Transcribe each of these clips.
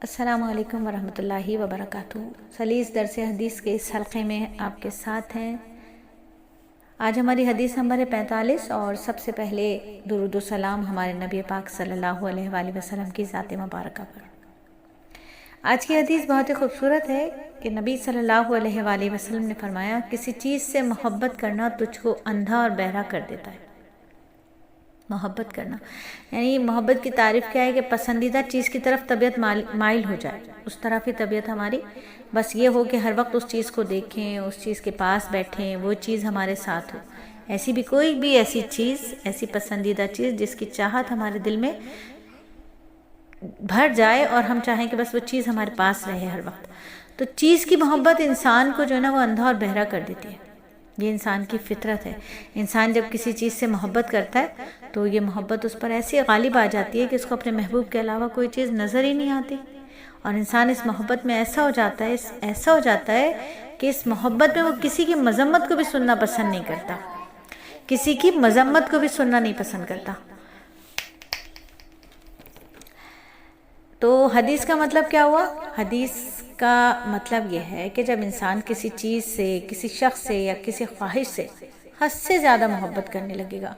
السلام علیکم ورحمۃ اللہ وبرکاتہ۔ سلیس درس حدیث کے اس حلقے میں آپ کے ساتھ ہیں۔ آج ہماری حدیث نمبر ہے 45 اور سب سے پہلے درود و سلام ہمارے نبی پاک صلی اللہ علیہ وآلہ وسلم کی ذات مبارکہ پر۔ آج کی حدیث بہت ہی خوبصورت ہے کہ نبی صلی اللہ علیہ وآلہ وسلم نے فرمایا، کسی چیز سے محبت کرنا تجھ کو اندھا اور بہرا کر دیتا ہے۔ محبت کرنا یعنی محبت کی تعریف کیا ہے کہ پسندیدہ چیز کی طرف طبیعت مائل ہو جائے، اس طرف ہی طبیعت ہماری بس یہ ہو کہ ہر وقت اس چیز کو دیکھیں، اس چیز کے پاس بیٹھیں، وہ چیز ہمارے ساتھ ہو۔ ایسی بھی کوئی بھی ایسی چیز، ایسی پسندیدہ چیز جس کی چاہت ہمارے دل میں بھر جائے اور ہم چاہیں کہ بس وہ چیز ہمارے پاس رہے ہر وقت، تو چیز کی محبت انسان کو جو ہے نا وہ اندھا اور بہرا کر دیتی ہے۔ یہ انسان کی فطرت ہے۔ انسان جب کسی چیز سے محبت کرتا ہے تو یہ محبت اس پر ایسی غالب آ جاتی ہے کہ اس کو اپنے محبوب کے علاوہ کوئی چیز نظر ہی نہیں آتی، اور انسان اس محبت میں ایسا ہو جاتا ہے کہ اس محبت میں وہ کسی کی مذمت کو بھی سننا پسند نہیں کرتا، کسی کی مذمت کو بھی سننا نہیں پسند کرتا۔ تو حدیث کا مطلب کیا ہوا؟ حدیث کا مطلب یہ ہے کہ جب انسان کسی چیز سے، کسی شخص سے یا کسی خواہش سے حد سے زیادہ محبت کرنے لگے گا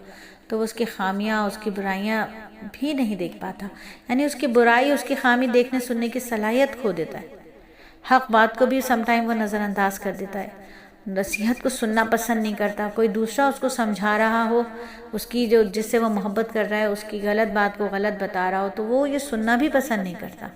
تو وہ اس کی خامیاں، اس کی برائیاں بھی نہیں دیکھ پاتا، یعنی اس کی برائی، اس کی خامی دیکھنے سننے کی صلاحیت کھو دیتا ہے۔ حق بات کو بھی سم ٹائم وہ نظر انداز کر دیتا ہے، نصیحت کو سننا پسند نہیں کرتا۔ کوئی دوسرا اس کو سمجھا رہا ہو، اس کی جس سے وہ محبت کر رہا ہے، اس کی غلط بات کو غلط بتا رہا ہو تو وہ یہ سننا بھی پسند نہیں کرتا۔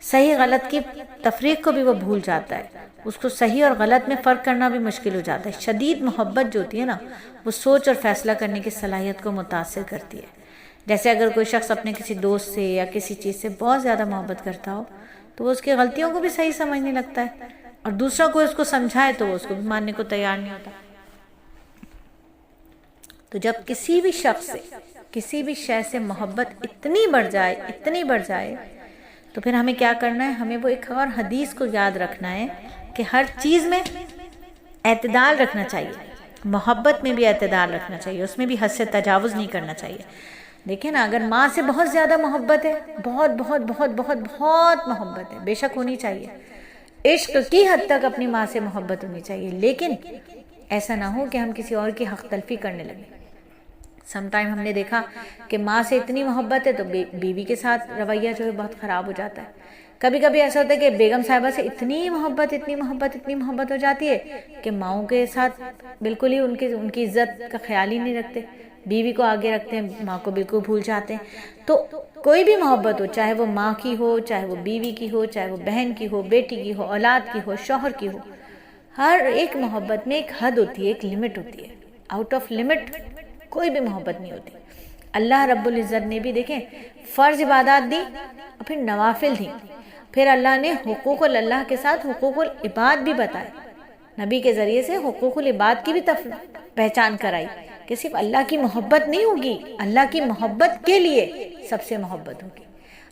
صحیح غلط کی تفریق کو بھی وہ بھول جاتا ہے، اس کو صحیح اور غلط میں فرق کرنا بھی مشکل ہو جاتا ہے۔ شدید محبت جو ہوتی ہے نا، وہ سوچ اور فیصلہ کرنے کی صلاحیت کو متاثر کرتی ہے۔ جیسے اگر کوئی شخص اپنے کسی دوست سے یا کسی چیز سے بہت زیادہ محبت کرتا ہو تو وہ اس کی غلطیوں کو بھی صحیح سمجھنے لگتا ہے، اور دوسرا کوئی اس کو سمجھائے تو وہ اس کو بھی ماننے کو تیار نہیں ہوتا۔ تو جب کسی بھی شخص سے، کسی بھی شے سے محبت اتنی بڑھ جائے تو پھر ہمیں کیا کرنا ہے؟ ہمیں وہ ایک اور حدیث کو یاد رکھنا ہے کہ ہر چیز میں اعتدال رکھنا چاہیے، محبت میں بھی اعتدال رکھنا چاہیے، اس میں بھی حد سے تجاوز نہیں کرنا چاہیے۔ دیکھیں نا، اگر ماں سے بہت زیادہ محبت ہے، بہت بہت بہت بہت بہت محبت ہے، بے شک ہونی چاہیے، عشق کی حد تک اپنی ماں سے محبت ہونی چاہیے، لیکن ایسا نہ ہو کہ ہم کسی اور کی حق تلفی کرنے لگیں۔ سم ٹائم ہم نے دیکھا کہ ماں سے اتنی محبت ہے تو بیوی کے ساتھ رویہ جو ہے بہت خراب ہو جاتا ہے۔ کبھی کبھی ایسا ہوتا ہے کہ بیگم صاحبہ سے اتنی محبت ہو جاتی ہے کہ ماؤں کے ساتھ بالکل ہی ان کی عزت کا خیال ہی نہیں رکھتے، بیوی کو آگے رکھتے ہیں، ماں کو بالکل بھول جاتے ہیں۔ تو کوئی بھی محبت ہو، چاہے وہ ماں کی ہو، چاہے وہ بیوی کی ہو، چاہے وہ بہن کی ہو، بیٹی کی ہو، اولاد کی ہو، شوہر کی ہو، ہر ایک محبت میں ایک حد ہوتی ہے، ایک لمٹ ہوتی ہے۔ آؤٹ آف لمٹ کوئی بھی محبت نہیں ہوتی۔ اللہ رب العزت نے بھی دیکھیں فرض عبادات دی اور پھر نوافل دی، پھر اللہ نے حقوق اللہ کے ساتھ حقوق العباد بھی بتائے، نبی کے ذریعے سے حقوق العباد کی بھی پہچان کرائی کہ صرف اللہ کی محبت نہیں ہوگی، اللہ کی محبت کے لیے سب سے محبت ہوگی،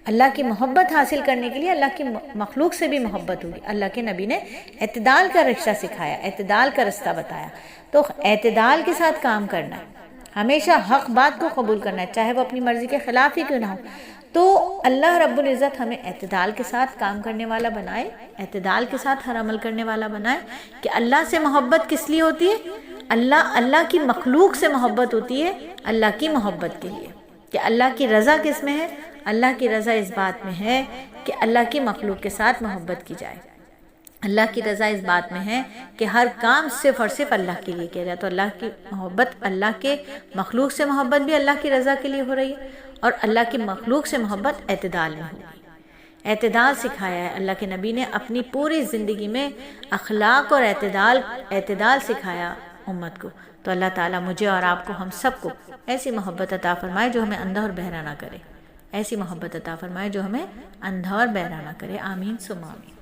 اللہ کی محبت حاصل کرنے کے لیے اللہ کی مخلوق سے بھی محبت ہوگی۔ اللہ کے نبی نے اعتدال کا رشتہ سکھایا، اعتدال کا رستہ بتایا، تو اعتدال کے ساتھ کام کرنا ہے، ہمیشہ حق بات کو قبول کرنا ہے، چاہے وہ اپنی مرضی کے خلاف ہی کیوں نہ ہو۔ تو اللہ رب العزت ہمیں اعتدال کے ساتھ کام کرنے والا بنائے، اعتدال کے ساتھ ہر عمل کرنے والا بنائے کہ اللہ سے محبت کس لیے ہوتی ہے؟ اللہ کی مخلوق سے محبت ہوتی ہے اللہ کی محبت کے لیے، کہ اللہ کی رضا کس میں ہے؟ اللہ کی رضا اس بات میں ہے کہ اللہ کی مخلوق کے ساتھ محبت کی جائے، اللہ کی رضا اس بات میں ہے کہ ہر کام صرف اور صرف اللہ کے لیے کیا جائے۔ تو اللہ کی محبت، اللہ کے مخلوق سے محبت بھی اللہ کی رضا کے لیے ہو رہی ہے، اور اللہ کی مخلوق سے محبت اعتدال میں ہوگی۔ اعتدال سکھایا ہے اللہ کے نبی نے، اپنی پوری زندگی میں اخلاق اور اعتدال سکھایا امت کو۔ تو اللہ تعالیٰ مجھے اور آپ کو، ہم سب کو ایسی محبت عطا فرمائے جو ہمیں اندھا اور بہرا نہ کرے، ایسی محبت عطا فرمائے جو ہمیں اندھا اور بہرا نہ کرے۔ آمین ثم آمین۔